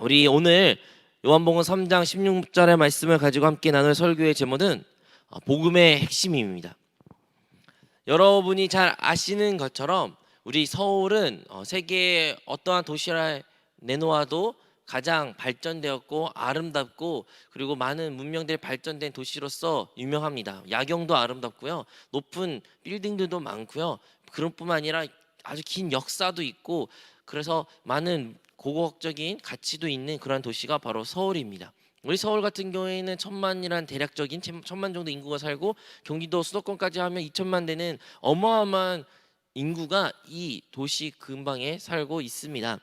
우리 오늘 요한복음 3장 16절의 말씀을 가지고 함께 나눌 설교의 제목은 복음의 핵심입니다. 여러분이 잘 아시는 것처럼 우리 서울은 세계의 어떠한 도시를 내놓아도 가장 발전되었고 아름답고 그리고 많은 문명들이 발전된 도시로서 유명합니다. 야경도 아름답고요, 높은 빌딩들도 많고요, 그런 뿐만 아니라 아주 긴 역사도 있고, 그래서 많은 고고학적인 가치도 있는 그런 도시가 바로 서울입니다. 우리 서울 같은 경우에는 천만이란 대략적인 천만 정도 인구가 살고, 경기도 수도권까지 하면 2천만 되는 어마어마한 인구가 이 도시 근방에 살고 있습니다.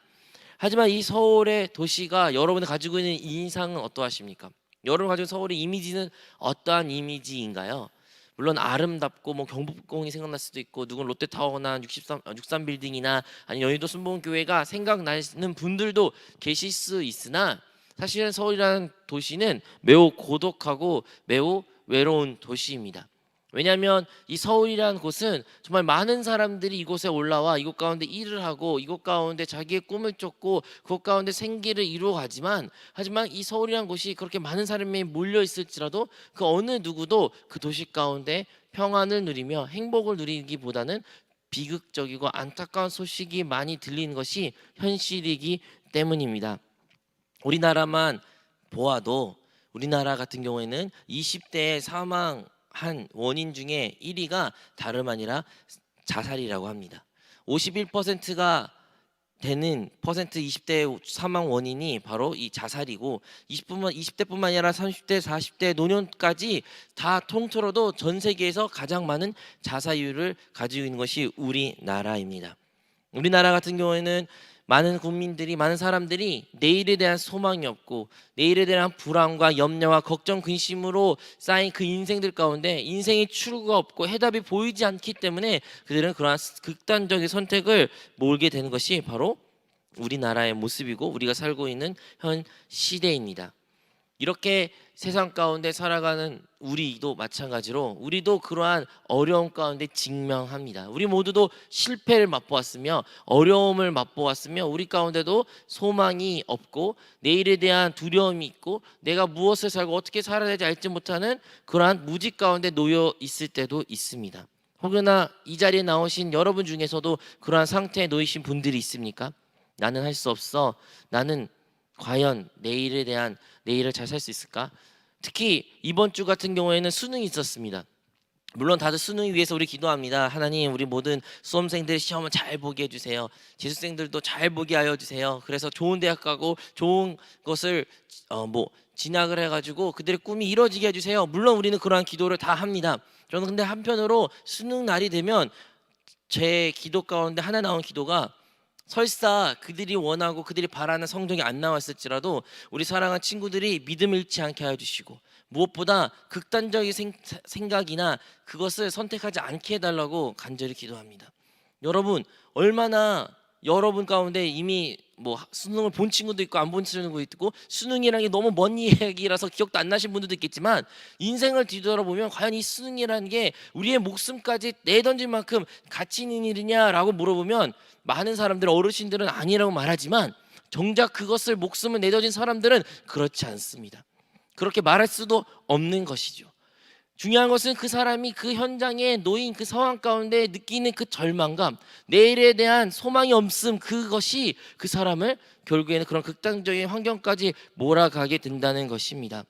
하지만 이 서울의 도시가 여러분이 가지고 있는 인상은 어떠하십니까? 여러분 가지고 있는 서울의 이미지는 어떠한 이미지인가요? 물론 아름답고 경복궁이 생각날 수도 있고, 누군 롯데타워나 63 빌딩이나 아니 여의도 순복음교회가 생각나는 분들도 계실 수 있으나, 사실은 서울이라는 도시는 매우 고독하고 매우 외로운 도시입니다. 왜냐하면 이 서울이라는 곳은 정말 많은 사람들이 이곳에 올라와 이곳 가운데 일을 하고 이곳 가운데 자기의 꿈을 쫓고 그곳 가운데 생계를 이루어가지만, 하지만 이 서울이라는 곳이 그렇게 많은 사람이 몰려 있을지라도 그 어느 누구도 그 도시 가운데 평안을 누리며 행복을 누리기보다는 비극적이고 안타까운 소식이 많이 들리는 것이 현실이기 때문입니다. 우리나라만 보아도 우리나라 같은 경우에는 20대의 사망한 원인 중에 1위가 다름 아니라 자살이라고 합니다. 51%가 되는 20대 사망 원인이 바로 이 자살이고, 20대뿐만 아니라 30대, 40대 노년까지 다 통틀어도 전 세계에서 가장 많은 자살률을 가지고 있는 것이 우리나라입니다. 우리나라 같은 경우에는 많은 국민들이, 많은 사람들이 내일에 대한 소망이 없고 내일에 대한 불안과 염려와 걱정, 근심으로 쌓인 그 인생들 가운데 인생의 출구가 없고 해답이 보이지 않기 때문에 그들은 그러한 극단적인 선택을 몰게 되는 것이 바로 우리나라의 모습이고 우리가 살고 있는 현 시대입니다. 이렇게 세상 가운데 살아가는 우리도 마찬가지로 우리도 그러한 어려움 가운데 직면합니다. 우리 모두도 실패를 맛보았으며 어려움을 맛보았으며 우리 가운데도 소망이 없고 내일에 대한 두려움이 있고 내가 무엇을 살고 어떻게 살아야 될지 알지 못하는 그러한 무직 가운데 놓여 있을 때도 있습니다. 혹여나 이 자리에 나오신 여러분 중에서도 그러한 상태에 놓이신 분들이 있습니까? 나는 할 수 없어. 나는 과연 내일을 잘 살 수 있을까? 특히 이번 주 같은 경우에는 수능이 있었습니다. 물론 다들 수능을 위해서 우리 기도합니다. 하나님, 우리 모든 수험생들 시험을 잘 보게 해주세요. 재수생들도 잘 보게 하여 주세요. 그래서 좋은 대학 가고 좋은 것을 진학을 해가지고 그들의 꿈이 이루어지게 해주세요. 물론 우리는 그러한 기도를 다 합니다. 저는 근데 한편으로 수능 날이 되면 제 기도 가운데 하나 나온 기도가, 설사 그들이 원하고 그들이 바라는 성적이 안 나왔을지라도 우리 사랑하는 친구들이 믿음을 잃지 않게 하여 주시고, 무엇보다 극단적인 생각이나 그것을 선택하지 않게 해달라고 간절히 기도합니다. 여러분, 얼마나 여러분 가운데 이미 수능을 본 친구도 있고 안 본 친구도 있고, 수능이라는 게 너무 먼 얘기라서 기억도 안 나신 분들도 있겠지만, 인생을 뒤돌아보면 과연 이 수능이라는 게 우리의 목숨까지 내던질 만큼 가치 있는 일이냐라고 물어보면, 많은 사람들, 어르신들은 아니라고 말하지만 정작 그것을 목숨을 내던진 사람들은 그렇지 않습니다. 그렇게 말할 수도 없는 것이죠. 중요한 것은 그 사람이 그 현장에 놓인 그 상황 가운데 느끼는 그 절망감, 내일에 대한 소망이 없음, 그것이 그 사람을 결국에는 그런 극단적인 환경까지 몰아가게 된다는 것입니다.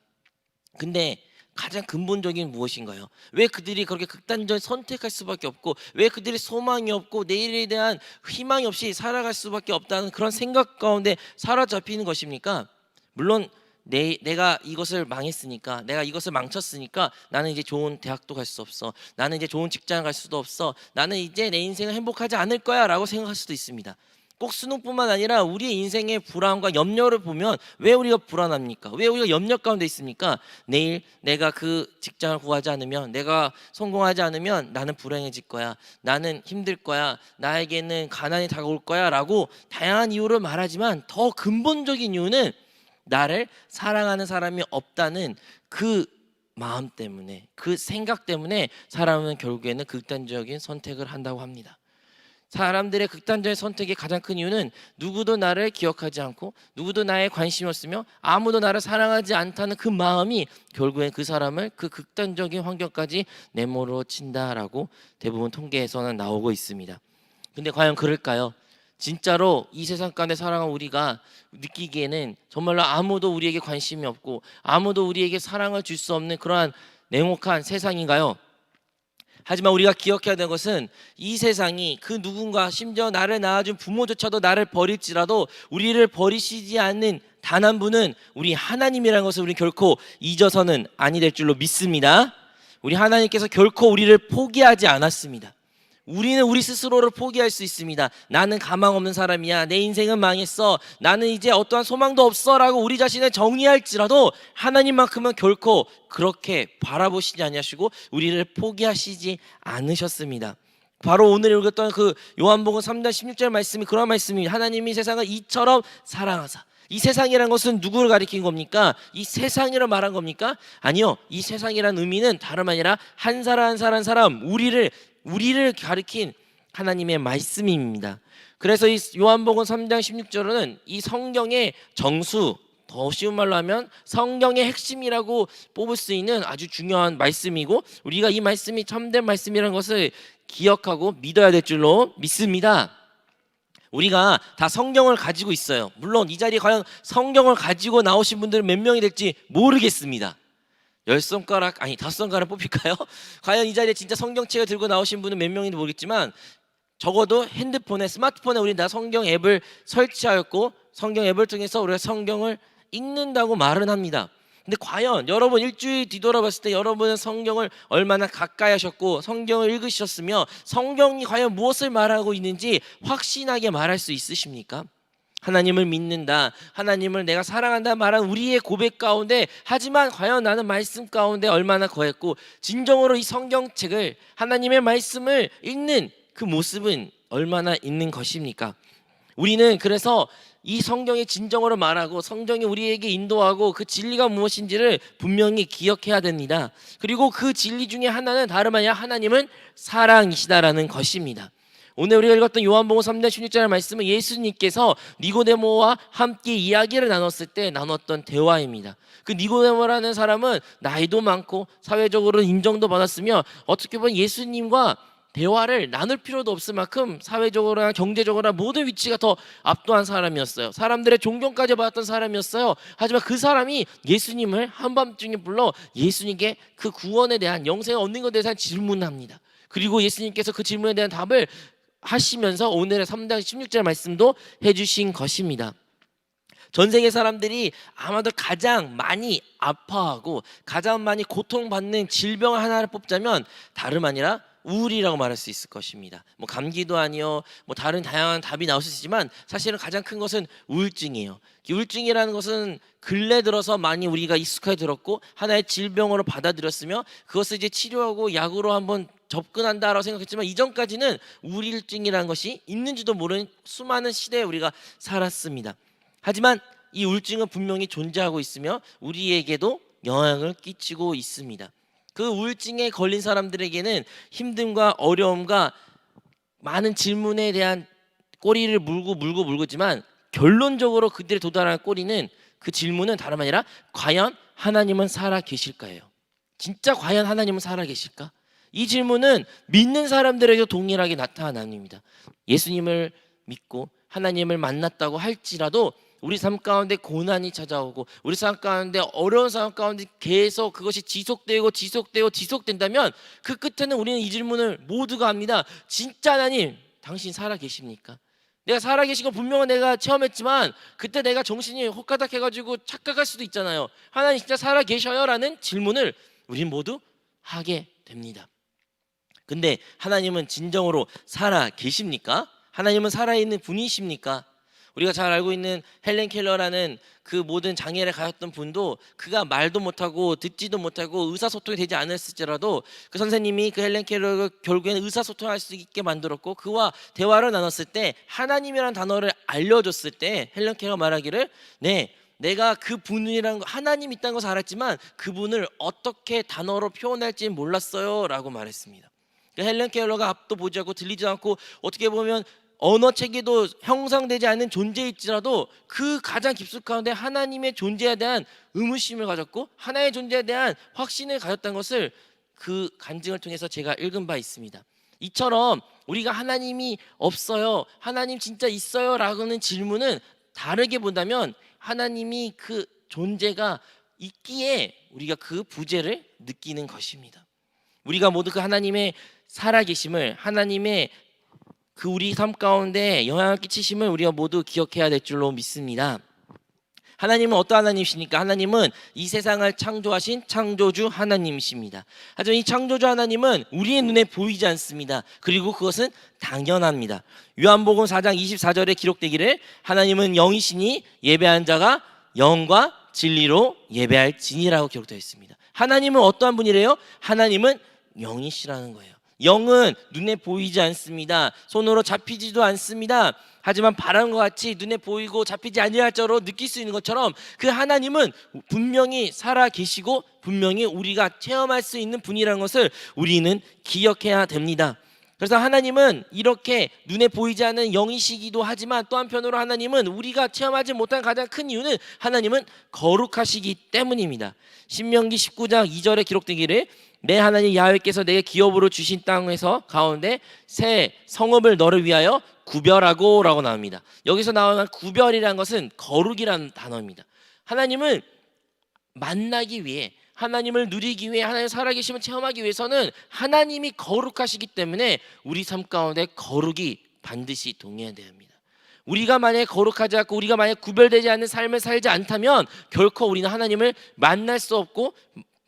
근데 가장 근본적인 무엇인가요? 왜 그들이 그렇게 극단적인 선택할 수밖에 없고, 왜 그들이 소망이 없고 내일에 대한 희망이 없이 살아갈 수밖에 없다는 그런 생각 가운데 사로잡히는 것입니까? 물론 내가 이것을 망했으니까, 내가 이것을 망쳤으니까 나는 이제 좋은 대학도 갈 수 없어, 나는 이제 좋은 직장을 갈 수도 없어, 나는 이제 내 인생을 행복하지 않을 거야 라고 생각할 수도 있습니다. 꼭 수능뿐만 아니라 우리의 인생의 불안과 염려를 보면 왜 우리가 불안합니까? 왜 우리가 염려 가운데 있습니까? 내일 내가 그 직장을 구하지 않으면, 내가 성공하지 않으면 나는 불행해질 거야, 나는 힘들 거야, 나에게는 가난이 다가올 거야 라고 다양한 이유를 말하지만, 더 근본적인 이유는 나를 사랑하는 사람이 없다는 그 마음 때문에, 그 생각 때문에 사람은 결국에는 극단적인 선택을 한다고 합니다. 사람들의 극단적인 선택의 가장 큰 이유는 누구도 나를 기억하지 않고 누구도 나에 관심이 없으며 아무도 나를 사랑하지 않다는 그 마음이 결국엔 그 사람을 그 극단적인 환경까지 내몰어 친다라고 대부분 통계에서는 나오고 있습니다. 근데 과연 그럴까요? 진짜로 이 세상 가운데 살아간 우리가 느끼기에는 정말로 아무도 우리에게 관심이 없고 아무도 우리에게 사랑을 줄 수 없는 그러한 냉혹한 세상인가요? 하지만 우리가 기억해야 되는 것은 이 세상이 그 누군가 심지어 나를 낳아준 부모조차도 나를 버릴지라도 우리를 버리시지 않는 단 한 분은 우리 하나님이라는 것을 우리 결코 잊어서는 아니 될 줄로 믿습니다. 우리 하나님께서 결코 우리를 포기하지 않았습니다. 우리는 우리 스스로를 포기할 수 있습니다. 나는 가망 없는 사람이야. 내 인생은 망했어. 나는 이제 어떠한 소망도 없어 라고 우리 자신을 정의할지라도 하나님만큼은 결코 그렇게 바라보시지 아니하시고 우리를 포기하시지 않으셨습니다. 바로 오늘 읽었던 그 요한복음 3장 16절 말씀이 그런 말씀입니다. 하나님이 세상을 이처럼 사랑하사. 이 세상이라는 것은 누구를 가리킨 겁니까? 이 세상이라 말한 겁니까? 아니요. 이 세상이라는 의미는 다름 아니라 한 사람 한 사람 우리를 가리킨 하나님의 말씀입니다. 그래서 이 요한복음 3장 16절은 이 성경의 정수, 더 쉬운 말로 하면 성경의 핵심이라고 뽑을 수 있는 아주 중요한 말씀이고 우리가 이 말씀이 참된 말씀이라는 것을 기억하고 믿어야 될 줄로 믿습니다. 우리가 다 성경을 가지고 있어요. 물론 이 자리에 과연 성경을 가지고 나오신 분들은 몇 명이 될지 모르겠습니다. 10손가락 아니 5손가락 뽑힐까요? 과연 이 자리에 진짜 성경책을 들고 나오신 분은 몇 명인지 모르겠지만 적어도 핸드폰에 스마트폰에 우리 다 성경 앱을 설치하였고 성경 앱을 통해서 우리가 성경을 읽는다고 말은 합니다. 근데 과연 여러분 일주일 뒤돌아봤을 때 여러분은 성경을 얼마나 가까이 하셨고 성경을 읽으셨으며 성경이 과연 무엇을 말하고 있는지 확신하게 말할 수 있으십니까? 하나님을 믿는다, 하나님을 내가 사랑한다 말한 우리의 고백 가운데 하지만 과연 나는 말씀 가운데 얼마나 거했고 진정으로 이 성경책을 하나님의 말씀을 읽는 그 모습은 얼마나 있는 것입니까? 우리는 그래서 이 성경의 진정으로 말하고 성경이 우리에게 인도하고 그 진리가 무엇인지를 분명히 기억해야 됩니다. 그리고 그 진리 중에 하나는 다름 아니라 하나님은 사랑이시다라는 것입니다. 오늘 우리가 읽었던 요한복음 3장 16절 말씀은 예수님께서 니고데모와 함께 이야기를 나눴을 때 나눴던 대화입니다. 그 니고데모라는 사람은 나이도 많고 사회적으로 인정도 받았으며 어떻게 보면 예수님과 대화를 나눌 필요도 없을 만큼 사회적으로나 경제적으로나 모든 위치가 더 압도한 사람이었어요. 사람들의 존경까지 받았던 사람이었어요. 하지만 그 사람이 예수님을 한밤중에 불러 예수님께 그 구원에 대한 영생을 얻는 것에 대해서 질문합니다. 그리고 예수님께서 그 질문에 대한 답을 하시면서 오늘의 3장 16절 말씀도 해주신 것입니다. 전 세계 사람들이 아마도 가장 많이 아파하고 가장 많이 고통받는 질병 하나를 뽑자면 다름 아니라 우울이라고 말할 수 있을 것입니다. 뭐 감기도 아니요, 뭐 다른 다양한 답이 나올 수 있지만 사실은 가장 큰 것은 우울증이에요. 우울증이라는 것은 근래 들어서 많이 우리가 익숙하게 들었고 하나의 질병으로 받아들였으며 그것을 이제 치료하고 약으로 한번 접근한다라고 생각했지만 이전까지는 우울증이라는 것이 있는지도 모르는 수많은 시대에 우리가 살았습니다. 하지만 이 우울증은 분명히 존재하고 있으며 우리에게도 영향을 끼치고 있습니다. 그 우울증에 걸린 사람들에게는 힘듦과 어려움과 많은 질문에 대한 꼬리를 물고지만 결론적으로 그들이 도달하는 꼬리는 그 질문은 다름 아니라 과연 하나님은 살아 계실까요? 진짜 과연 하나님은 살아 계실까? 이 질문은 믿는 사람들에게 동일하게 나타납니다. 예수님을 믿고 하나님을 만났다고 할지라도 우리 삶 가운데 고난이 찾아오고 우리 삶 가운데 어려운 상황 가운데 계속 그것이 지속된다면 그 끝에는 우리는 이 질문을 모두가 합니다. 진짜 하나님, 당신 살아 계십니까? 내가 살아 계신 거 분명한 내가 체험했지만 그때 내가 정신이 호까닥해가지고 착각할 수도 있잖아요. 하나님 진짜 살아 계셔요? 라는 질문을 우린 모두 하게 됩니다. 근데 하나님은 진정으로 살아 계십니까? 하나님은 살아있는 분이십니까? 우리가 잘 알고 있는 헬렌 켈러라는 그 모든 장애를 가졌던 분도 그가 말도 못하고 듣지도 못하고 의사소통이 되지 않았을지라도 그 선생님이 그 헬렌 켈러를 결국에는 의사소통할 수 있게 만들었고 그와 대화를 나눴을 때 하나님이라는 단어를 알려줬을 때 헬렌 켈러 말하기를 네, 내가 그 분이라는 거 하나님 있다는 것을 알았지만 그분을 어떻게 단어로 표현할지 몰랐어요 라고 말했습니다. 헬렌 켈러가 앞도 보지 않고 들리지 않고 어떻게 보면 언어 체계도 형성되지 않는 존재일지라도 그 가장 깊숙한 가운데 하나님의 존재에 대한 의무심을 가졌고 하나의 존재에 대한 확신을 가졌다는 것을 그 간증을 통해서 제가 읽은 바 있습니다. 이처럼 우리가 하나님이 없어요, 하나님 진짜 있어요 라고는 질문은 다르게 본다면 하나님이 그 존재가 있기에 우리가 그 부재를 느끼는 것입니다. 우리가 모두 그 하나님의 살아계심을, 하나님의 그 우리 삶 가운데 영향을 끼치심을 우리가 모두 기억해야 될 줄로 믿습니다. 하나님은 어떤 하나님이십니까? 하나님은 이 세상을 창조하신 창조주 하나님이십니다. 하지만 이 창조주 하나님은 우리의 눈에 보이지 않습니다. 그리고 그것은 당연합니다. 요한복음 4장 24절에 기록되기를 하나님은 영이시니 예배하는 자가 영과 진리로 예배할지니라고 기록되어 있습니다. 하나님은 어떠한 분이래요? 하나님은 영이시라는 거예요. 영은 눈에 보이지 않습니다. 손으로 잡히지도 않습니다. 하지만 바라는 것 같이 눈에 보이고 잡히지 아니할 자로 느낄 수 있는 것처럼 그 하나님은 분명히 살아 계시고 분명히 우리가 체험할 수 있는 분이라는 것을 우리는 기억해야 됩니다. 그래서 하나님은 이렇게 눈에 보이지 않는 영이시기도 하지만 또 한편으로 하나님은 우리가 체험하지 못한 가장 큰 이유는 하나님은 거룩하시기 때문입니다. 신명기 19장 2절에 기록되기를 내 하나님 야훼께서 내게 기업으로 주신 땅에서 가운데 새 성읍을 너를 위하여 구별하고 라고 나옵니다. 여기서 나오는 구별이라는 것은 거룩이라는 단어입니다. 하나님을 만나기 위해, 하나님을 누리기 위해, 하나님 살아계심을 체험하기 위해서는 하나님이 거룩하시기 때문에 우리 삶 가운데 거룩이 반드시 동해야 됩니다. 우리가 만약에 거룩하지 않고 우리가 만약에 구별되지 않는 삶을 살지 않다면 결코 우리는 하나님을 만날 수 없고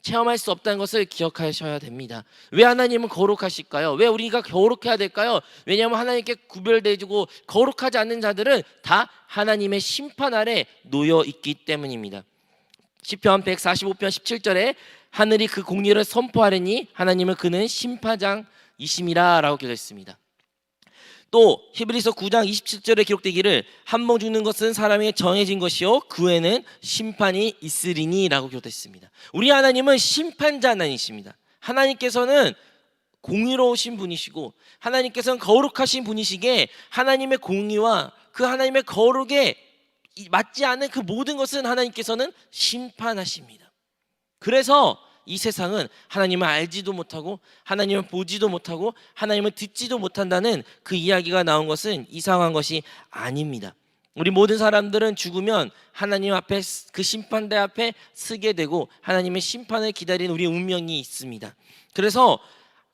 체험할 수 없다는 것을 기억하셔야 됩니다. 왜 하나님은 거룩하실까요? 왜 우리가 거룩해야 될까요? 왜냐하면 하나님께 구별되고 거룩하지 않는 자들은 다 하나님의 심판 아래 놓여 있기 때문입니다. 시편 145편 17절에 하늘이 그 공의를 선포하려니 하나님은 그는 심판장이심이라 라고 기록했습니다. 또 히브리서 9장 27절에 기록되기를 한 번 죽는 것은 사람에게 정해진 것이요 그 후에는 심판이 있으리니 라고 기록됐습니다. 우리 하나님은 심판자 하나님이십니다. 하나님께서는 공의로우신 분이시고 하나님께서는 거룩하신 분이시기에 하나님의 공의와 그 하나님의 거룩에 맞지 않은 그 모든 것은 하나님께서는 심판하십니다. 그래서 이 세상은 하나님을 알지도 못하고 하나님을 보지도 못하고 하나님을 듣지도 못한다는 그 이야기가 나온 것은 이상한 것이 아닙니다. 우리 모든 사람들은 죽으면 하나님 앞에 그 심판대 앞에 서게 되고 하나님의 심판을 기다리는 우리의 운명이 있습니다. 그래서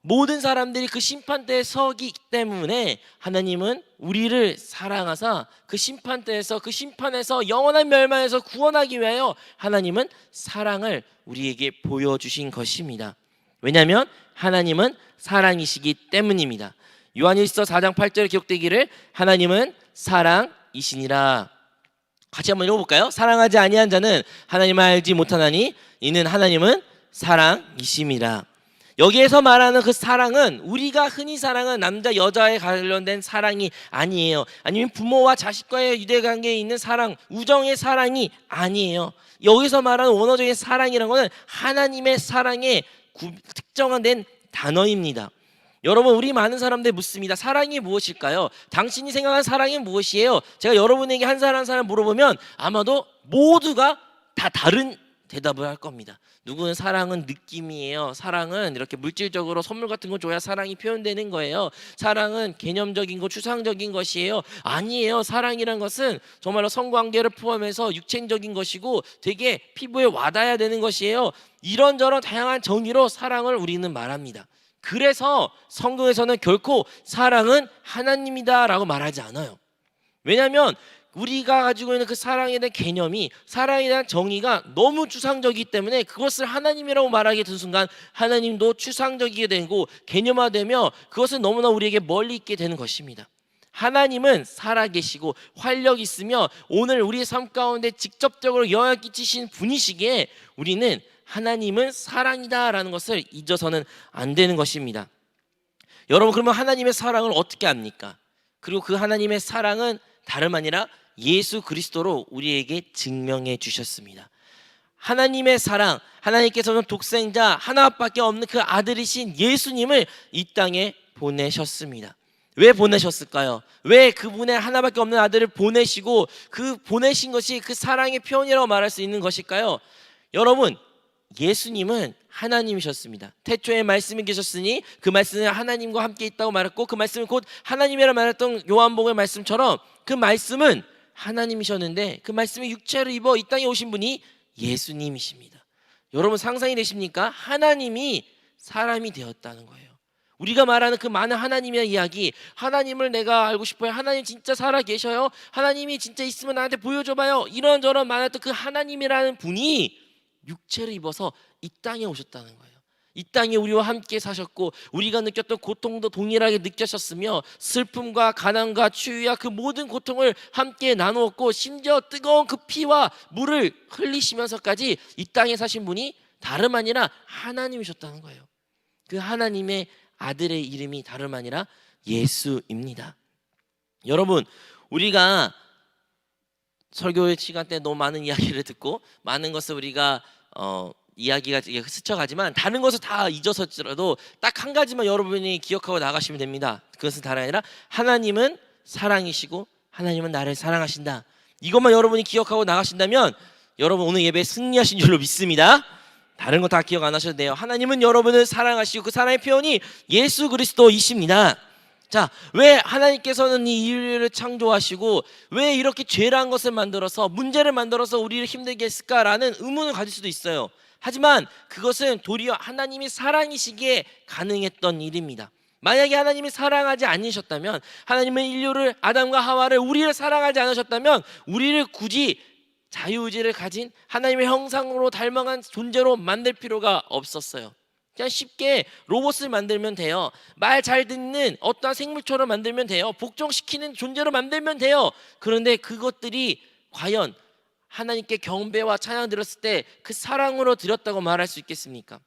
모든 사람들이 그 심판대에 서기 때문에 하나님은 우리를 사랑하사 그 심판대에서 그 심판에서 영원한 멸망에서 구원하기 위하여 하나님은 사랑을 우리에게 보여주신 것입니다. 왜냐하면 하나님은 사랑이시기 때문입니다. 요한일서 4장 8절에 기록되기를 하나님은 사랑이시니라. 같이 한번 읽어볼까요? 사랑하지 아니한 자는 하나님을 알지 못하나니 이는 하나님은 사랑이심이라. 여기에서 말하는 그 사랑은 우리가 흔히 사랑은 남자 여자에 관련된 사랑이 아니에요. 아니면 부모와 자식과의 유대관계에 있는 사랑, 우정의 사랑이 아니에요. 여기서 말하는 원어적인 사랑이라는 것은 하나님의 사랑의 특정한 단어입니다. 여러분, 우리 많은 사람들 묻습니다. 사랑이 무엇일까요? 당신이 생각하는 사랑이 무엇이에요? 제가 여러분에게 한 사람 한 사람 물어보면 아마도 모두가 다 다른 대답을 할 겁니다. 누구는 사랑은 느낌이에요. 사랑은 이렇게 물질적으로 선물 같은 거 줘야 사랑이 표현되는 거예요. 사랑은 개념적인 거, 추상적인 것이에요. 아니에요. 사랑이란 것은 정말로 성관계를 포함해서 육체적인 것이고 되게 피부에 와닿아야 되는 것이에요. 이런저런 다양한 정의로 사랑을 우리는 말합니다. 그래서 성경에서는 결코 사랑은 하나님이다 라고 말하지 않아요. 왜냐하면 우리가 가지고 있는 그 사랑에 대한 개념이, 사랑에 대한 정의가 너무 추상적이기 때문에 그것을 하나님이라고 말하게 된 순간 하나님도 추상적이게 되고 개념화되며 그것은 너무나 우리에게 멀리 있게 되는 것입니다. 하나님은 살아계시고 활력 있으며 오늘 우리의 삶 가운데 직접적으로 영향을 끼치신 분이시기에 우리는 하나님은 사랑이다 라는 것을 잊어서는 안 되는 것입니다. 여러분, 그러면 하나님의 사랑을 어떻게 압니까? 그리고 그 하나님의 사랑은 다름 아니라 예수 그리스도로 우리에게 증명해 주셨습니다. 하나님의 사랑, 하나님께서는 독생자 하나밖에 없는 그 아들이신 예수님을 이 땅에 보내셨습니다. 왜 보내셨을까요? 왜 그분의 하나밖에 없는 아들을 보내시고 그 보내신 것이 그 사랑의 표현이라고 말할 수 있는 것일까요? 여러분, 예수님은 하나님이셨습니다. 태초에 말씀이 계셨으니 그 말씀은 하나님과 함께 있다고 말했고, 그 말씀은 곧 하나님이라 말했던 요한복음의 말씀처럼 그 말씀은 하나님이셨는데 그 말씀이 육체를 입어 이 땅에 오신 분이 예수님이십니다. 여러분, 상상이 되십니까? 하나님이 사람이 되었다는 거예요. 우리가 말하는 그 많은 하나님의 이야기, 하나님을 내가 알고 싶어요, 하나님 진짜 살아 계셔요, 하나님이 진짜 있으면 나한테 보여줘봐요, 이런저런 말했던 그 하나님이라는 분이 육체를 입어서 이 땅에 오셨다는 거예요. 이 땅에 우리와 함께 사셨고, 우리가 느꼈던 고통도 동일하게 느끼셨으며, 슬픔과 가난과 추위와 그 모든 고통을 함께 나누었고, 심지어 뜨거운 그 피와 물을 흘리시면서까지 이 땅에 사신 분이 다름 아니라 하나님이셨다는 거예요. 그 하나님의 아들의 이름이 다름 아니라 예수입니다. 여러분, 우리가 설교 시간 때 너무 많은 이야기를 듣고 많은 것을 우리가 이야기가 스쳐가지만 다른 것을 다 잊어서라도 딱 한 가지만 여러분이 기억하고 나가시면 됩니다. 그것은 다름 아니라 하나님은 사랑이시고 하나님은 나를 사랑하신다. 이것만 여러분이 기억하고 나가신다면 여러분 오늘 예배에 승리하신 줄로 믿습니다. 다른 거 다 기억 안 하셔도 돼요. 하나님은 여러분을 사랑하시고 그 사랑의 표현이 예수 그리스도이십니다. 자, 왜 하나님께서는 이 인류를 창조하시고 왜 이렇게 죄란 것을 만들어서, 문제를 만들어서 우리를 힘들게 했을까라는 의문을 가질 수도 있어요. 하지만 그것은 도리어 하나님이 사랑이시기에 가능했던 일입니다. 만약에 하나님이 사랑하지 않으셨다면, 하나님은 인류를, 아담과 하와를, 우리를 사랑하지 않으셨다면 우리를 굳이 자유의지를 가진 하나님의 형상으로 닮아간 존재로 만들 필요가 없었어요. 그냥 쉽게 로봇을 만들면 돼요. 말 잘 듣는 어떠한 생물처럼 만들면 돼요. 복종시키는 존재로 만들면 돼요. 그런데 그것들이 과연 하나님께 경배와 찬양 드렸을 때 그 사랑으로 드렸다고 말할 수 있겠습니까?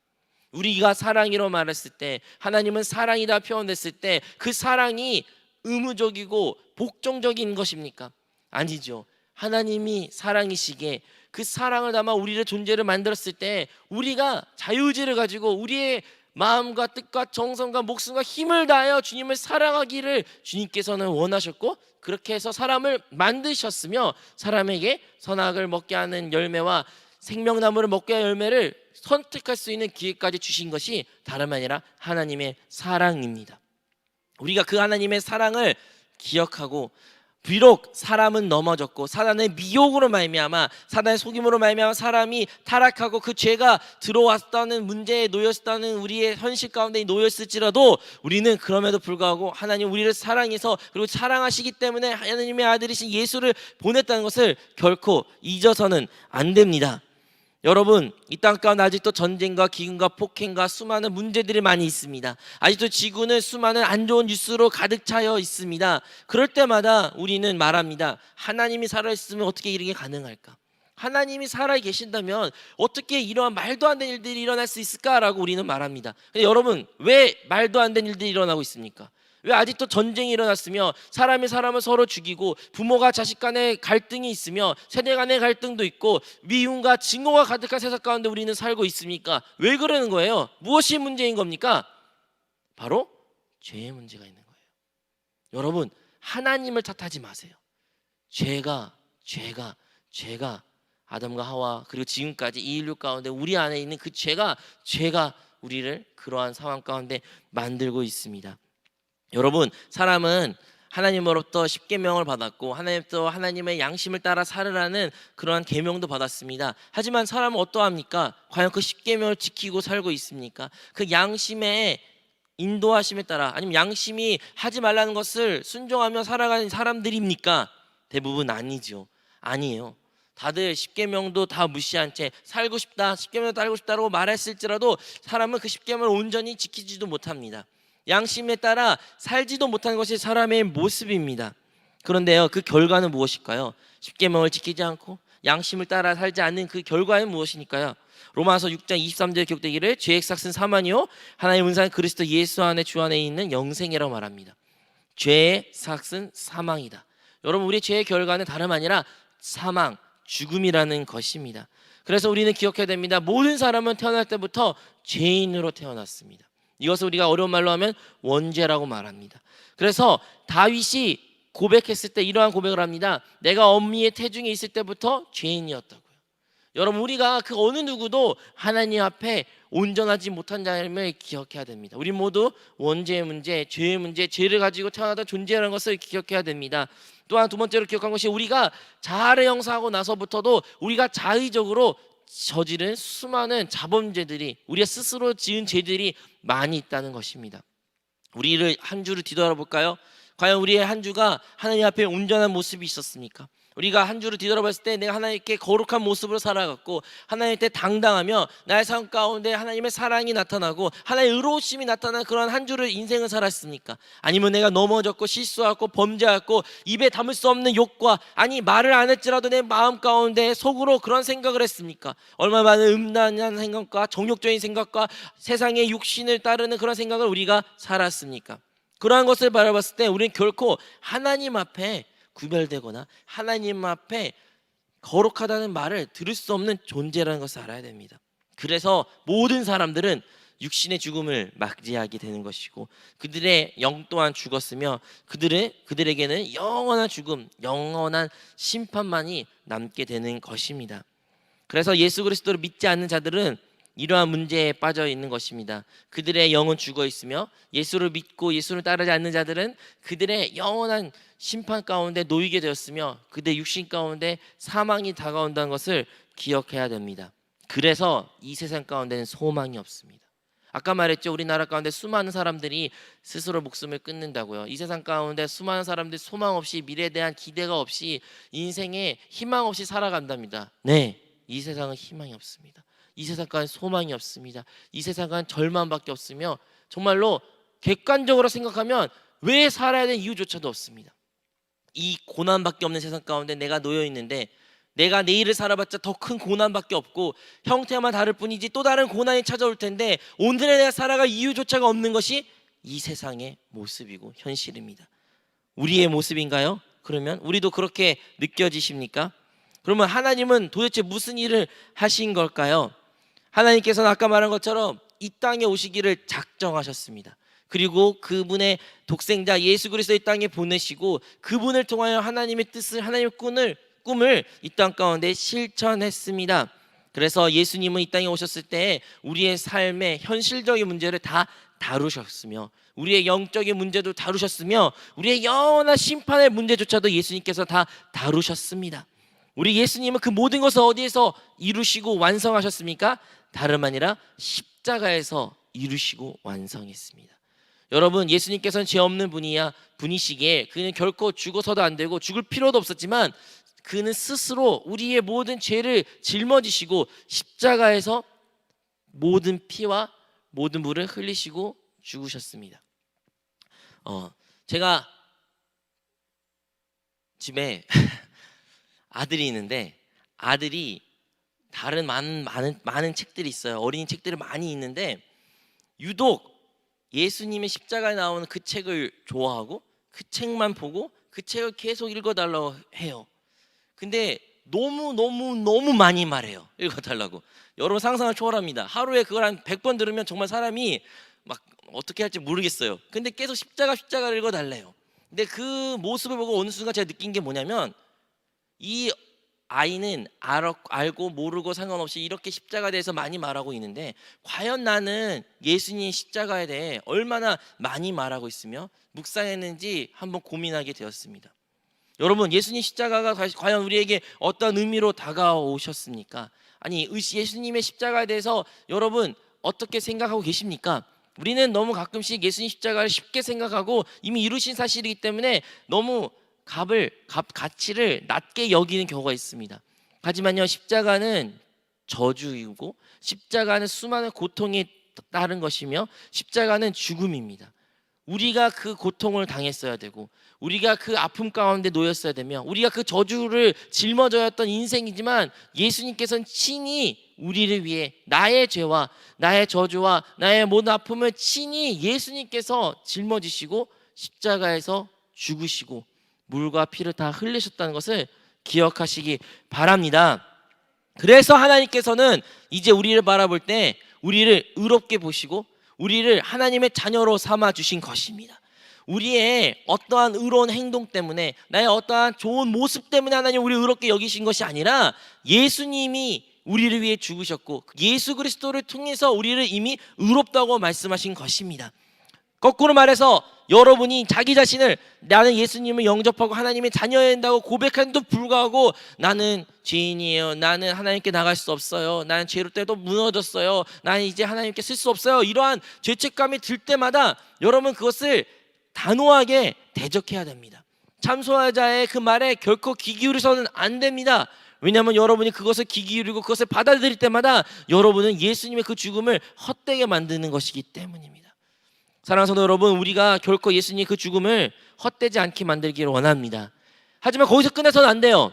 우리가 사랑이라고 말했을 때, 하나님은 사랑이다 표현됐을 때 그 사랑이 의무적이고 복종적인 것입니까? 아니죠. 하나님이 사랑이시기에 그 사랑을 담아 우리의 존재를 만들었을 때 우리가 자유의지를 가지고 우리의 마음과 뜻과 정성과 목숨과 힘을 다하여 주님을 사랑하기를 주님께서는 원하셨고, 그렇게 해서 사람을 만드셨으며 사람에게 선악을 먹게 하는 열매와 생명나무를 먹게 하는 열매를 선택할 수 있는 기회까지 주신 것이 다름 아니라 하나님의 사랑입니다. 우리가 그 하나님의 사랑을 기억하고, 비록 사람은 넘어졌고 사단의 미혹으로 말미암아, 사단의 속임으로 말미암아 사람이 타락하고 그 죄가 들어왔다는 문제에 놓였다는 우리의 현실 가운데 놓였을지라도 우리는 그럼에도 불구하고 하나님 우리를 사랑해서, 그리고 사랑하시기 때문에 하나님의 아들이신 예수를 보냈다는 것을 결코 잊어서는 안 됩니다. 여러분, 이 땅 가운데 아직도 전쟁과 기근과 폭행과 수많은 문제들이 많이 있습니다. 아직도 지구는 수많은 안 좋은 뉴스로 가득 차여 있습니다. 그럴 때마다 우리는 말합니다. 하나님이 살아있으면 어떻게 이런 게 가능할까? 하나님이 살아 계신다면 어떻게 이러한 말도 안 되는 일들이 일어날 수 있을까라고 우리는 말합니다. 근데 여러분, 왜 말도 안 되는 일들이 일어나고 있습니까? 왜 아직도 전쟁이 일어났으며 사람이 사람을 서로 죽이고 부모가 자식 간의 갈등이 있으며 세대 간의 갈등도 있고 미움과 증오가 가득한 세상 가운데 우리는 살고 있습니까? 왜 그러는 거예요? 무엇이 문제인 겁니까? 바로 죄의 문제가 있는 거예요. 여러분, 하나님을 탓하지 마세요. 죄가 아담과 하와 그리고 지금까지 이 인류 가운데 우리 안에 있는 그 죄가 우리를 그러한 상황 가운데 만들고 있습니다. 여러분, 사람은 하나님으로부터 십계명을 받았고 하나님도 하나님의 양심을 따라 살으라는 그러한 계명도 받았습니다. 하지만 사람은 어떠합니까? 과연 그 십계명을 지키고 살고 있습니까? 그 양심의 인도하심에 따라, 아니면 양심이 하지 말라는 것을 순종하며 살아가는 사람들입니까? 대부분 아니죠. 아니에요. 다들 십계명도 다 무시한 채 살고 싶다, 십계명을 따르고 싶다라고 말했을지라도 사람은 그 십계명을 온전히 지키지도 못합니다. 양심에 따라 살지도 못하는 것이 사람의 모습입니다. 그런데요, 그 결과는 무엇일까요? 십계명을 지키지 않고 양심을 따라 살지 않는 그 결과는 무엇이니까요? 로마서 6장 23절에 기록되기를 죄의 삭은 사망이요 하나님의 은사는 그리스도 예수 안에 주 안에 있는 영생이라고 말합니다. 죄의 삭은 사망이다. 여러분, 우리 죄의 결과는 다름 아니라 사망, 죽음이라는 것입니다. 그래서 우리는 기억해야 됩니다. 모든 사람은 태어날 때부터 죄인으로 태어났습니다. 이것을 우리가 어려운 말로 하면 원죄라고 말합니다. 그래서 다윗이 고백했을 때 이러한 고백을 합니다. 내가 어미의 태중에 있을 때부터 죄인이었다고요. 여러분, 우리가 그 어느 누구도 하나님 앞에 온전하지 못한 자임을 기억해야 됩니다. 우리 모두 원죄의 문제, 죄의 문제, 죄를 가지고 태어나다 존재하는 것을 기억해야 됩니다. 또한 두 번째로 기억한 것이 우리가 자아를 형성하고 나서부터도 우리가 자의적으로 저지른 수많은 자범죄들이, 우리가 스스로 지은 죄들이 많이 있다는 것입니다. 우리를 한 주를 뒤돌아볼까요? 과연 우리의 한 주가 하나님 앞에 온전한 모습이 있었습니까? 우리가 한 주를 뒤돌아봤을 때 내가 하나님께 거룩한 모습으로 살아갔고 하나님께 당당하며 나의 삶 가운데 하나님의 사랑이 나타나고 하나님의 의로우심이 나타나는 그런 한 주를 인생을 살았습니까? 아니면 내가 넘어졌고 실수하고 범죄하고 입에 담을 수 없는 욕과, 아니 말을 안 했지라도 내 마음 가운데 속으로 그런 생각을 했습니까? 얼마나 많은 음란한 생각과 정욕적인 생각과 세상의 육신을 따르는 그런 생각을 우리가 살았습니까? 그러한 것을 바라봤을 때 우리는 결코 하나님 앞에 구별되거나 하나님 앞에 거룩하다는 말을 들을 수 없는 존재라는 것을 알아야 됩니다. 그래서 모든 사람들은 육신의 죽음을 맞이하게 되는 것이고 그들의 영 또한 죽었으며 그들에게는 영원한 죽음, 영원한 심판만이 남게 되는 것입니다. 그래서 예수 그리스도를 믿지 않는 자들은 이러한 문제에 빠져 있는 것입니다. 그들의 영은 죽어 있으며 예수를 믿고 예수를 따르지 않는 자들은 그들의 영원한 심판 가운데 놓이게 되었으며 그들의 육신 가운데 사망이 다가온다는 것을 기억해야 됩니다. 그래서 이 세상 가운데는 소망이 없습니다. 아까 말했죠. 우리나라 가운데 수많은 사람들이 스스로 목숨을 끊는다고요. 이 세상 가운데 수많은 사람들이 소망 없이, 미래에 대한 기대가 없이, 인생에 희망 없이 살아간답니다. 네, 이 세상은 희망이 없습니다. 이 세상 가운데 소망이 없습니다. 이 세상은 절망밖에 없으며 정말로 객관적으로 생각하면 왜 살아야 되는 이유조차도 없습니다. 이 고난밖에 없는 세상 가운데 내가 놓여 있는데 내가 내일을 살아봤자 더 큰 고난밖에 없고 형태만 다를 뿐이지 또 다른 고난이 찾아올 텐데 오늘의 내가 살아갈 이유조차가 없는 것이 이 세상의 모습이고 현실입니다. 우리의 모습인가요? 그러면 우리도 그렇게 느껴지십니까? 그러면 하나님은 도대체 무슨 일을 하신 걸까요? 하나님께서는 아까 말한 것처럼 이 땅에 오시기를 작정하셨습니다. 그리고 그분의 독생자 예수 그리스도 이 땅에 보내시고 그분을 통하여 하나님의 뜻을, 하나님의 꿈을 이 땅 가운데 실천했습니다. 그래서 예수님은 이 땅에 오셨을 때 우리의 삶의 현실적인 문제를 다 다루셨으며 우리의 영적인 문제도 다루셨으며 우리의 영원한 심판의 문제조차도 예수님께서 다 다루셨습니다. 우리 예수님은 그 모든 것을 어디에서 이루시고 완성하셨습니까? 다름 아니라 십자가에서 이루시고 완성했습니다. 여러분, 예수님께서는 죄 없는 분이시기에 그는 결코 죽어서도 안 되고 죽을 필요도 없었지만 그는 스스로 우리의 모든 죄를 짊어지시고 십자가에서 모든 피와 모든 물을 흘리시고 죽으셨습니다. 제가 집에 아들이 있는데 아들이 다른 많은 책들이 있어요. 어린이 책들이 많이 있는데 유독 예수님의 십자가에 나오는 그 책을 좋아하고 그 책만 보고 그 책을 계속 읽어달라고 해요. 근데 너무 많이 말해요. 읽어달라고. 여러분 상상을 초월합니다. 하루에 그걸 한 100번 들으면 정말 사람이 막 어떻게 할지 모르겠어요. 근데 계속 십자가를 읽어달래요. 근데 그 모습을 보고 어느 순간 제가 느낀 게 뭐냐면 이 아이는 알고 모르고 상관없이 이렇게 십자가에 대해서 많이 말하고 있는데 과연 나는 예수님의 십자가에 대해 얼마나 많이 말하고 있으며 묵상했는지 한번 고민하게 되었습니다. 여러분, 예수님 십자가가 과연 우리에게 어떤 의미로 다가오셨습니까? 아니, 예수님의 십자가에 대해서 여러분 어떻게 생각하고 계십니까? 우리는 너무 가끔씩 예수님 십자가를 쉽게 생각하고 이미 이루신 사실이기 때문에 너무 가치를 낮게 여기는 경우가 있습니다. 하지만요, 십자가는 저주이고 십자가는 수많은 고통이 따른 것이며 십자가는 죽음입니다. 우리가 그 고통을 당했어야 되고 우리가 그 아픔 가운데 놓였어야 되며 우리가 그 저주를 짊어져야 했던 인생이지만 예수님께서는 친히 우리를 위해 나의 죄와 나의 저주와 나의 모든 아픔을 친히 예수님께서 짊어지시고 십자가에서 죽으시고 물과 피를 다 흘리셨다는 것을 기억하시기 바랍니다. 그래서 하나님께서는 이제 우리를 바라볼 때 우리를 의롭게 보시고 우리를 하나님의 자녀로 삼아 주신 것입니다. 우리의 어떠한 의로운 행동 때문에, 나의 어떠한 좋은 모습 때문에 하나님 우리를 의롭게 여기신 것이 아니라 예수님이 우리를 위해 죽으셨고 예수 그리스도를 통해서 우리를 이미 의롭다고 말씀하신 것입니다. 거꾸로 말해서 여러분이 자기 자신을 나는 예수님을 영접하고 하나님의 자녀여야 된다고 고백하는데도 불구하고 나는 죄인이에요, 나는 하나님께 나갈 수 없어요, 나는 죄로 때도 무너졌어요, 나는 이제 하나님께 쓸 수 없어요, 이러한 죄책감이 들 때마다 여러분 그것을 단호하게 대적해야 됩니다. 참소자의 그 말에 결코 귀 기울여서는 안 됩니다. 왜냐하면 여러분이 그것을 귀 기울이고 그것을 받아들일 때마다 여러분은 예수님의 그 죽음을 헛되게 만드는 것이기 때문입니다. 사랑하는 성도 여러분, 우리가 결코 예수님의 그 죽음을 헛되지 않게 만들기를 원합니다. 하지만 거기서 끝나서는 안 돼요.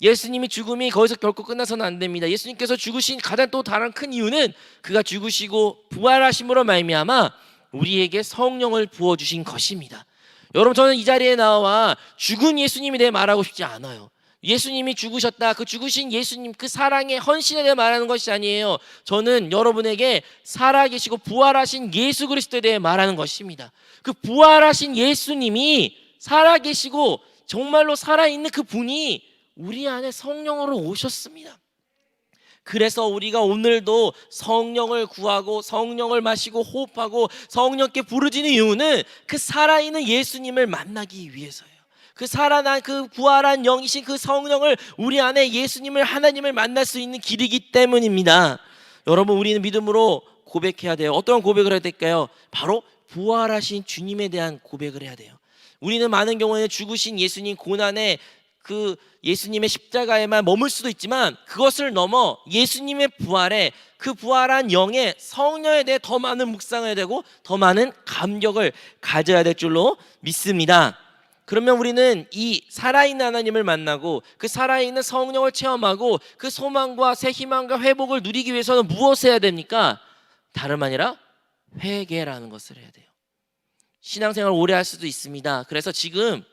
예수님의 죽음이 거기서 결코 끝나서는 안 됩니다. 예수님께서 죽으신 가장 또 다른 큰 이유는 그가 죽으시고 부활하심으로 말미암아 우리에게 성령을 부어주신 것입니다. 여러분, 저는 이 자리에 나와 죽은 예수님에 대해 말하고 싶지 않아요. 예수님이 죽으셨다, 그 죽으신 예수님 그 사랑의 헌신에 대해 말하는 것이 아니에요. 저는 여러분에게 살아계시고 부활하신 예수 그리스도에 대해 말하는 것입니다. 그 부활하신 예수님이 살아계시고 정말로 살아있는 그 분이 우리 안에 성령으로 오셨습니다. 그래서 우리가 오늘도 성령을 구하고 성령을 마시고 호흡하고 성령께 부르짖는 이유는 그 살아있는 예수님을 만나기 위해서예요. 그 살아난 그 부활한 영이신 그 성령을 우리 안에 예수님을 하나님을 만날 수 있는 길이기 때문입니다. 여러분, 우리는 믿음으로 고백해야 돼요. 어떤 고백을 해야 될까요? 바로 부활하신 주님에 대한 고백을 해야 돼요. 우리는 많은 경우에는 죽으신 예수님 고난에 그 예수님의 십자가에만 머물 수도 있지만 그것을 넘어 예수님의 부활에 그 부활한 영의 성령에 대해 더 많은 묵상을 해야 되고 더 많은 감격을 가져야 될 줄로 믿습니다. 그러면 우리는 이 살아있는 하나님을 만나고 그 살아있는 성령을 체험하고 그 소망과 새 희망과 회복을 누리기 위해서는 무엇을 해야 됩니까? 다름 아니라 회개라는 것을 해야 돼요. 신앙생활을 오래 할 수도 있습니다. 그래서 지금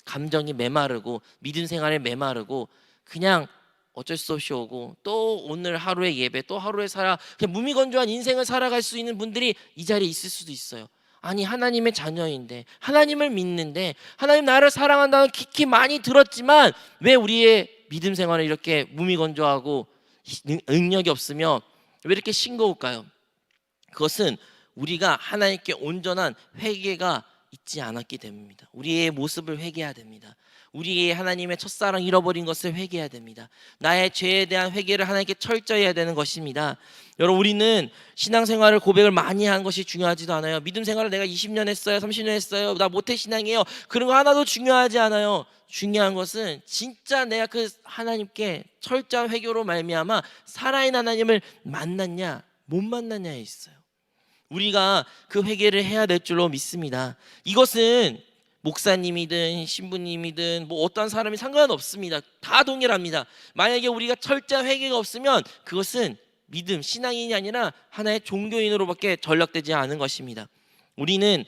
감정이 메마르고 믿음 생활에 메마르고 그냥 어쩔 수 없이 오고 또 오늘 하루의 예배 또 하루의 그냥 무미건조한 인생을 살아갈 수 있는 분들이 이 자리에 있을 수도 있어요. 아니, 하나님의 자녀인데 하나님을 믿는데 하나님 나를 사랑한다는 깊이 많이 들었지만 왜 우리의 믿음 생활을 이렇게 무미건조하고 능력이 없으며 왜 이렇게 싱거울까요? 그것은 우리가 하나님께 온전한 회개가 있지 않았기 때문입니다. 우리의 모습을 회개해야 됩니다. 우리의 하나님의 첫사랑 잃어버린 것을 회개해야 됩니다. 나의 죄에 대한 회개를 하나님께 철저히 해야 되는 것입니다. 여러분, 우리는 신앙생활을 고백을 많이 하는 것이 중요하지도 않아요. 믿음 생활을 내가 20년 했어요, 30년 했어요, 나 모태신앙이에요, 그런 거 하나도 중요하지 않아요. 중요한 것은 진짜 내가 그 하나님께 철저한 회개로 말미암아 살아있는 하나님을 만났냐 못 만났냐에 있어요. 우리가 그 회개를 해야 될 줄로 믿습니다. 이것은 목사님이든 신부님이든 뭐 어떤 사람이 상관없습니다. 다 동일합니다. 만약에 우리가 철저한 회개가 없으면 그것은 믿음, 신앙인이 아니라 하나의 종교인으로밖에 전락되지 않은 것입니다. 우리는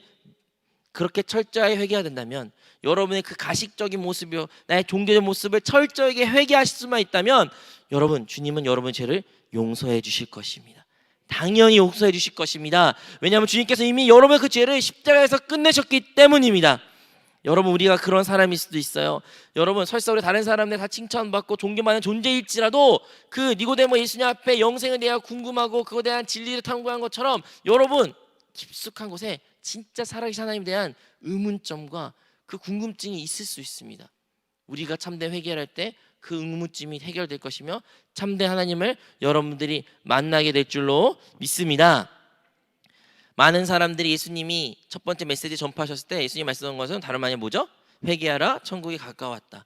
그렇게 철저하게 회개해야 된다면, 여러분의 그 가식적인 모습이요 나의 종교적 모습을 철저하게 회개하실 수만 있다면 여러분, 주님은 여러분의 죄를 용서해 주실 것입니다. 당연히 용서해 주실 것입니다. 왜냐하면 주님께서 이미 여러분의 그 죄를 십자가에서 끝내셨기 때문입니다. 여러분, 우리가 그런 사람일 수도 있어요. 여러분, 설사 우리 다른 사람들 다 칭찬받고 존경받는 존재일지라도 그 니고데모 예수님 앞에 영생에 대해 궁금하고 그거에 대한 진리를 탐구한 것처럼 여러분 깊숙한 곳에 진짜 살아계신 하나님에 대한 의문점과 그 궁금증이 있을 수 있습니다. 우리가 참된 회개를 할 때 그 의문점이 해결될 것이며 참된 하나님을 여러분들이 만나게 될 줄로 믿습니다. 많은 사람들이 예수님이 첫 번째 메시지 전파하셨을 때 예수님 말씀하신 것은 다름 아니라 뭐죠? 회개하라, 천국이 가까웠다.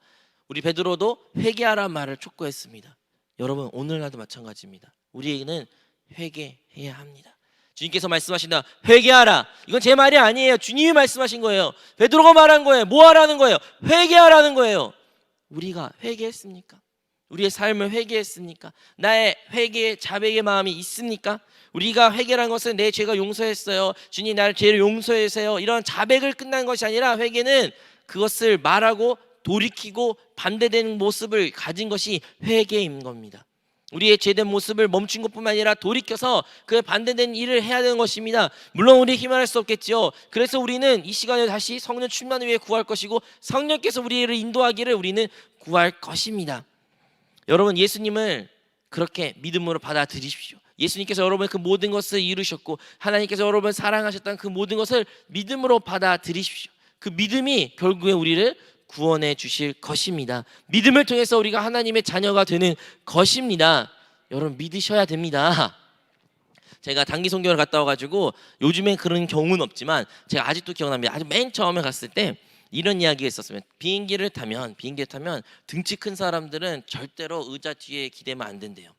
우리 베드로도 회개하라 말을 촉구했습니다. 여러분, 오늘날도 마찬가지입니다. 우리에게는 회개해야 합니다. 주님께서 말씀하신다, 회개하라. 이건 제 말이 아니에요. 주님이 말씀하신 거예요. 베드로가 말한 거예요. 뭐 하라는 거예요? 회개하라는 거예요. 우리가 회개했습니까? 우리의 삶을 회개했습니까? 나의 회개의 자백의 마음이 있습니까? 우리가 회개라는 것은 내 죄가 용서했어요, 주님 나를 죄를 용서해주세요, 이런 자백을 끝난 것이 아니라 회개는 그것을 말하고 돌이키고 반대되는 모습을 가진 것이 회개인 겁니다. 우리의 죄된 모습을 멈춘 것뿐만 아니라 돌이켜서 그 반대된 일을 해야 되는 것입니다. 물론 우리 힘을 할 수 없겠지요. 그래서 우리는 이 시간에 다시 성령 충만을 위해 구할 것이고 성령께서 우리를 인도하기를 우리는 구할 것입니다. 여러분, 예수님을 그렇게 믿음으로 받아들이십시오. 예수님께서 여러분의 그 모든 것을 이루셨고 하나님께서 여러분을 사랑하셨던 그 모든 것을 믿음으로 받아들이십시오. 그 믿음이 결국에 우리를 구원해 주실 것입니다. 믿음을 통해서 우리가 하나님의 자녀가 되는 것입니다. 여러분, 믿으셔야 됩니다. 제가 단기 선교를 갔다 와가지고 요즘엔 그런 경우는 없지만 제가 아직도 기억납니다. 아주 맨 처음에 갔을 때 이런 이야기가 있었으면 비행기를 타면 등치 큰 사람들은 절대로 의자 뒤에 기대면 안 된대요.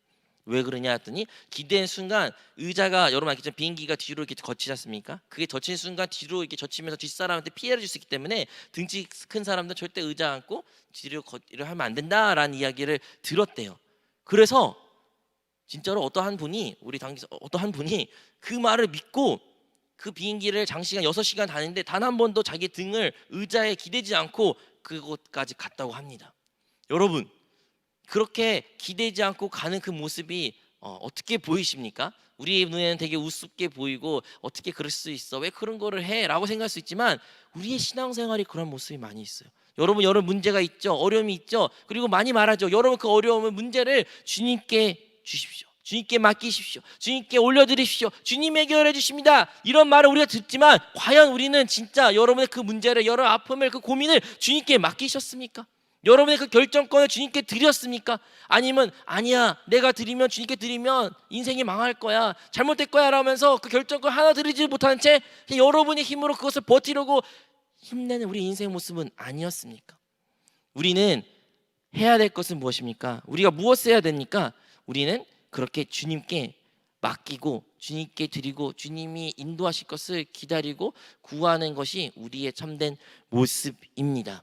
왜 그러냐 했더니 기대는 순간 의자가, 여러분 알겠죠? 비행기가 뒤로 이렇게 젖히지 않습니까? 그게 젖히는 순간 뒤로 이렇게 젖히면서 뒷사람한테 피해를 줄 수 있기 때문에 등치 큰 사람들 절대 의자 앉고 뒤로 하면 안 된다라는 이야기를 들었대요. 그래서 진짜로 어떠한 분이 그 말을 믿고 그 비행기를 장시간 6시간 다니는데 단 한 번도 자기 등을 의자에 기대지 않고 그곳까지 갔다고 합니다. 여러분, 그렇게 기대지 않고 가는 그 모습이 어떻게 보이십니까? 우리 눈에는 되게 우습게 보이고 어떻게 그럴 수 있어? 왜 그런 거를 해? 라고 생각할 수 있지만 우리의 신앙생활이 그런 모습이 많이 있어요. 여러분, 여러 문제가 있죠. 어려움이 있죠. 그리고 많이 말하죠. 여러분, 그 어려움을, 문제를 주님께 주십시오. 주님께 맡기십시오. 주님께 올려드리십시오. 주님 해결해 주십니다. 이런 말을 우리가 듣지만 과연 우리는 진짜 여러분의 그 문제를, 여러 아픔을, 그 고민을 주님께 맡기셨습니까? 여러분의 그 결정권을 주님께 드렸습니까? 아니면 아니야, 내가 드리면, 주님께 드리면 인생이 망할 거야, 잘못될 거야 라면서 그 결정권 하나 드리지 못하는 채 여러분의 힘으로 그것을 버티려고 힘내는 우리 인생의 모습은 아니었습니까? 우리는 해야 될 것은 무엇입니까? 우리가 무엇을 해야 됩니까? 우리는 그렇게 주님께 맡기고 주님께 드리고 주님이 인도하실 것을 기다리고 구하는 것이 우리의 참된 모습입니다.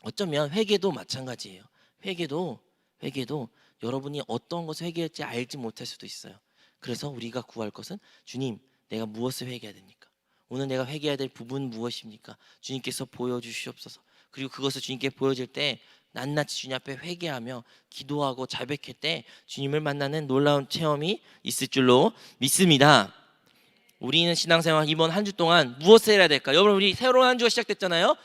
어쩌면 회개도 마찬가지예요. 회개도 여러분이 어떤 것을 회개할지 알지 못할 수도 있어요. 그래서 우리가 구할 것은 주님, 내가 무엇을 회개해야 됩니까? 오늘 내가 회개해야 될 부분은 무엇입니까? 주님께서 보여주시옵소서. 그리고 그것을 주님께 보여줄 때 낱낱이 주님 앞에 회개하며 기도하고 자백할 때 주님을 만나는 놀라운 체험이 있을 줄로 믿습니다. 우리는 신앙생활 이번 한 주 동안 무엇을 해야 될까? 여러분, 우리 새로운 한 주가 시작됐잖아요.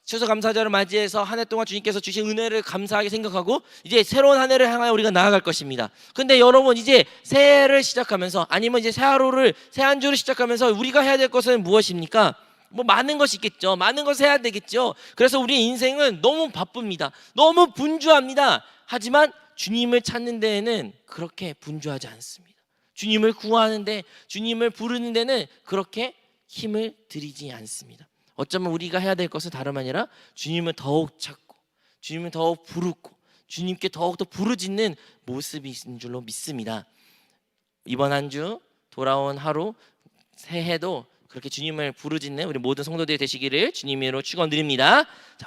추수감사절을 맞이해서 한 해 동안 주님께서 주신 은혜를 감사하게 생각하고 이제 새로운 한 해를 향하여 우리가 나아갈 것입니다. 근데 여러분, 이제 새해를 시작하면서 아니면 이제 새 하루를, 새 한 주를 시작하면서 우리가 해야 될 것은 무엇입니까? 뭐 많은 것이 있겠죠. 많은 것을 해야 되겠죠. 그래서 우리 인생은 너무 바쁩니다. 너무 분주합니다. 하지만 주님을 찾는 데에는 그렇게 분주하지 않습니다. 주님을 구하는데, 주님을 부르는 데는 그렇게 힘을 들이지 않습니다. 어쩌면 우리가 해야 될 것은 다름 아니라 주님을 더욱 찾고 주님을 더욱 부르고 주님께 더욱더 부르짖는 모습이 있는 줄로 믿습니다. 이번 한 주, 돌아온 하루, 새해도 그렇게 주님을 부르짖는 우리 모든 성도들이 되시기를 주님으로 축원드립니다.